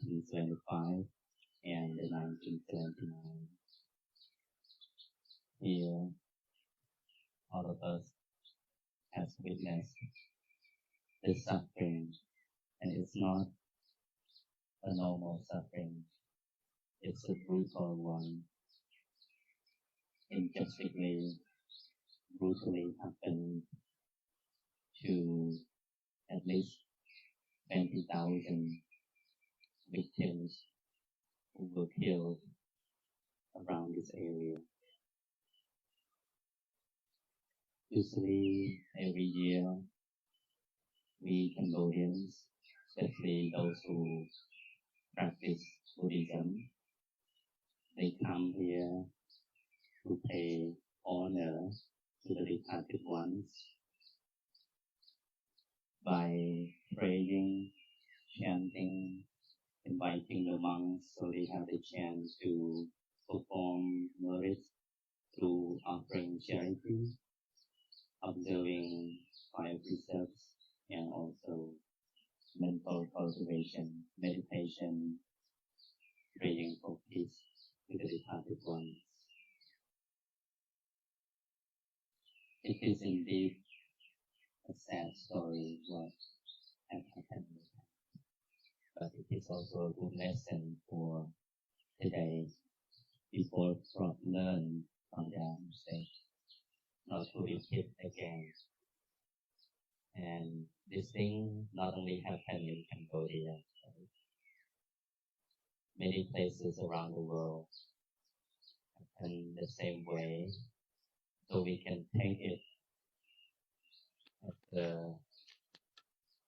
1975 and 1979. Here, all of us has witnessed the suffering, and it's not a normal suffering. It's a brutal one. Injustifiably, brutally happened to at least 20,000 victims who were killed around this area. Usually, every year, we Cambodians, especially those who practice Buddhism, they come here to pay honor to the departed ones by praying, chanting, inviting the monks so they have the chance to perform merit through offering charity, observing five precepts, and also mental cultivation, meditation, praying for peace with the departed ones. It is indeed a sad story what has happened, but it is also a good lesson for today. People learn from their mistakes, not to repeat again. And this thing not only happened in Cambodia, but many places around the world happen the same way. So we can take it as a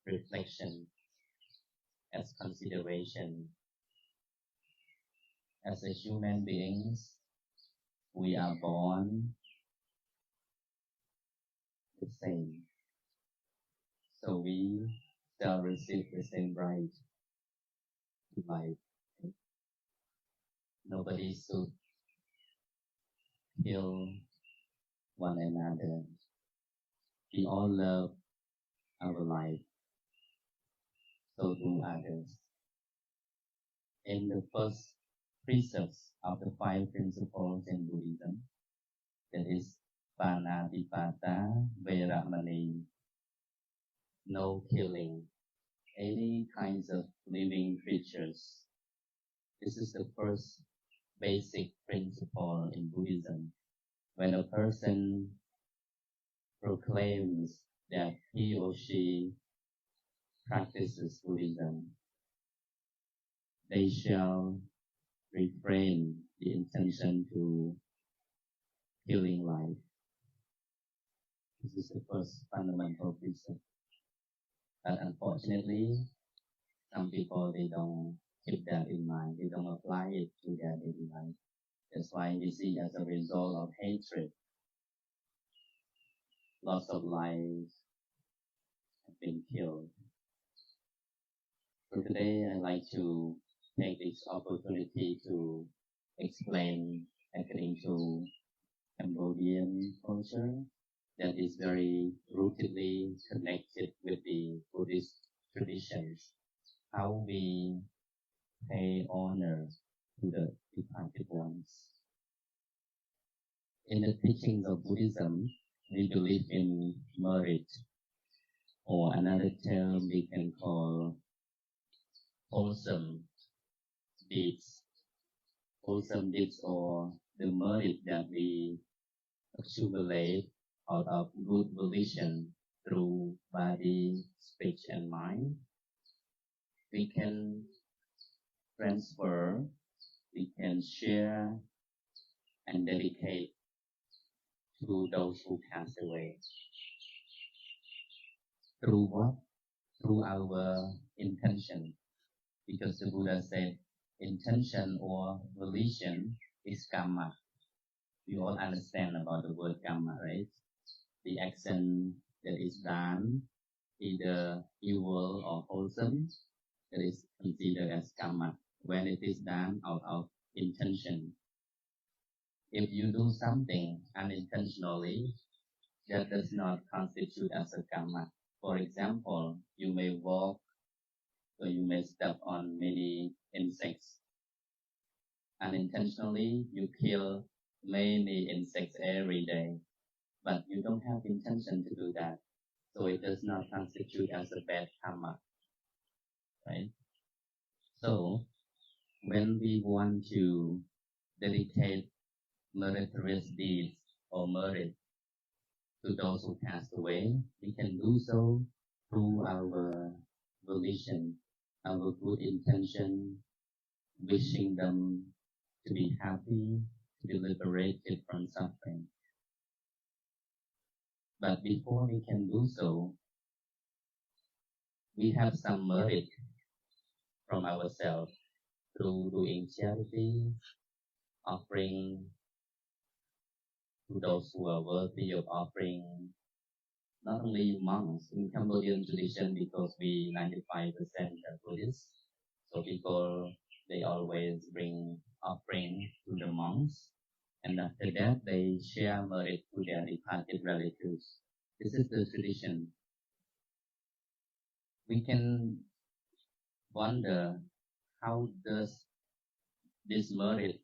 reflection, as consideration. As a human beings, we are born the same. So we shall receive the same right to life. Nobody should kill one another. We all love our life. So do others. In the first precepts of the five principles in Buddhism, that is Panatipata Veramani, no killing any kinds of living creatures. This is the first basic principle in Buddhism. When a person proclaims that he or she practices Buddhism, they shall refrain the intention to killing life. This is the first fundamental precept. But unfortunately, some people, they don't keep that in mind. They don't apply it to their daily life. That's why we see as a result of hatred, lots of lives have been killed. So today I'd like to take this opportunity to explain according to Cambodian culture that is very rootedly connected with the Buddhist traditions, how we pay honor to the departed ones. In the teachings of Buddhism, we believe in merit, or another term we can call wholesome deeds. Wholesome deeds, or the merit that we accumulate out of good volition through body, speech, and mind. We can transfer, we can share, and dedicate to those who pass away. Through what? Through our intention. Because the Buddha said, intention or volition is karma. You all understand about the word karma, right? The action that is done, either evil or wholesome, that is considered as karma, when it is done out of intention. If you do something unintentionally, that does not constitute as a karma. For example, you may walk So you may step on many insects. Unintentionally, you kill many insects every day, but you don't have intention to do that. So it does not constitute as a bad karma, right? So when we want to dedicate meritorious deeds or merit to those who passed away, we can do so through our volition, our good intention, wishing them to be happy, to be liberated from suffering. But before we can do so, we have some merit from ourselves through doing charity, offering to those who are worthy of offering, not only monks in Cambodian tradition, because we 95% are Buddhists, so people, they always bring offering to the monks, and after that they share merit to their departed relatives. This is the tradition. We can wonder, how does this merit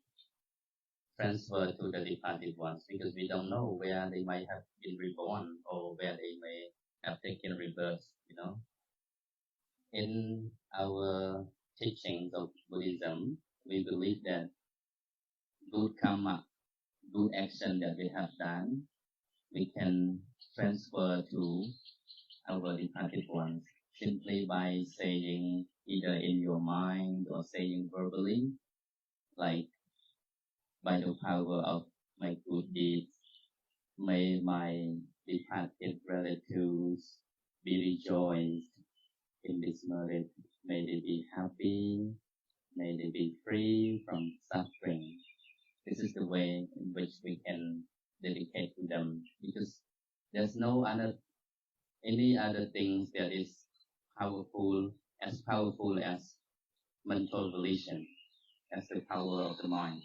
transfer to the departed ones, because we don't know where they might have been reborn or where they may have taken rebirth, In our teachings of Buddhism, we believe that good karma, good action that we have done, we can transfer to our departed ones simply by saying, either in your mind or saying verbally, like, by the power of my good deeds, may my departed relatives be rejoiced in this merit. May they be happy. May they be free from suffering. This is the way in which we can dedicate to them, because there's no any other things that is powerful as mental volition, as the power of the mind.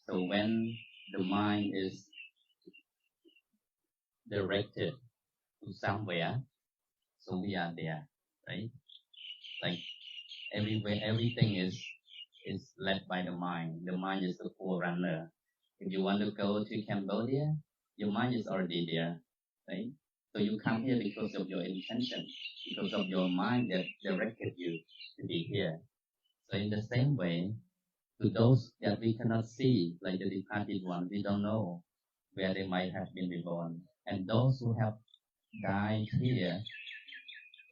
So when the mind is directed to somewhere, so we are there, right? Like everywhere, everything is led by the mind. The mind is the forerunner. If you want to go to Cambodia, your mind is already there, right? So you come here because of your intention, because of your mind that directed you to be here. So in the same way, to those that we cannot see, like the departed one, we don't know where they might have been reborn. And those who have died here,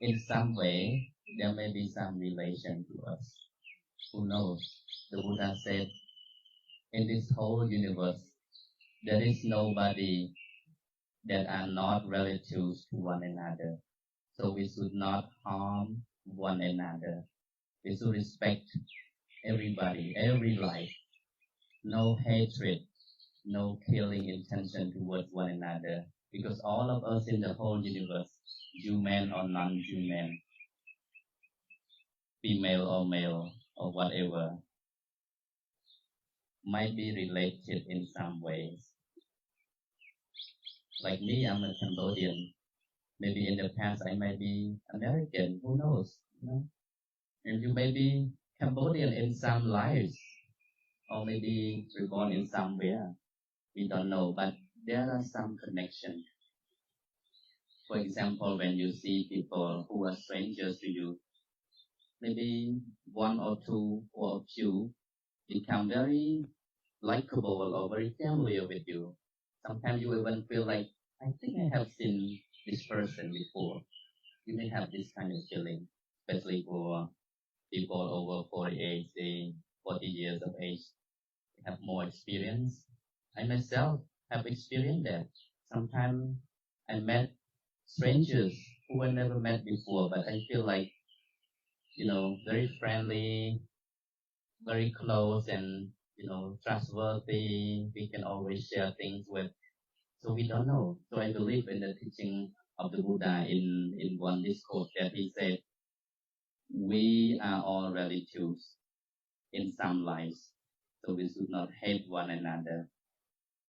in some way, there may be some relation to us. Who knows? The Buddha said, in this whole universe, there is nobody that are not relatives to one another. So we should not harm one another. We should respect everybody, every life. No hatred, no killing intention towards one another. Because all of us in the whole universe, Jew-man or non-Jew-man, female or male or whatever, might be related in some ways. Like me, I'm a Cambodian. Maybe in the past I might be American, who knows? And you may be Cambodian in some lives, or maybe reborn in somewhere. We don't know, but there are some connections. For example, when you see people who are strangers to you, maybe one or two or a few become very likable or very familiar with you. Sometimes you even feel like, I think I have seen this person before. You may have this kind of feeling, especially for people over 40 years of age, have more experience. I myself have experienced that. Sometimes I met strangers who I never met before, but I feel like, very friendly, very close, and, trustworthy. We can always share things with. So we don't know. So I believe in the teaching of the Buddha in one discourse that he said, we are all relatives in some lives. So we should not hate one another.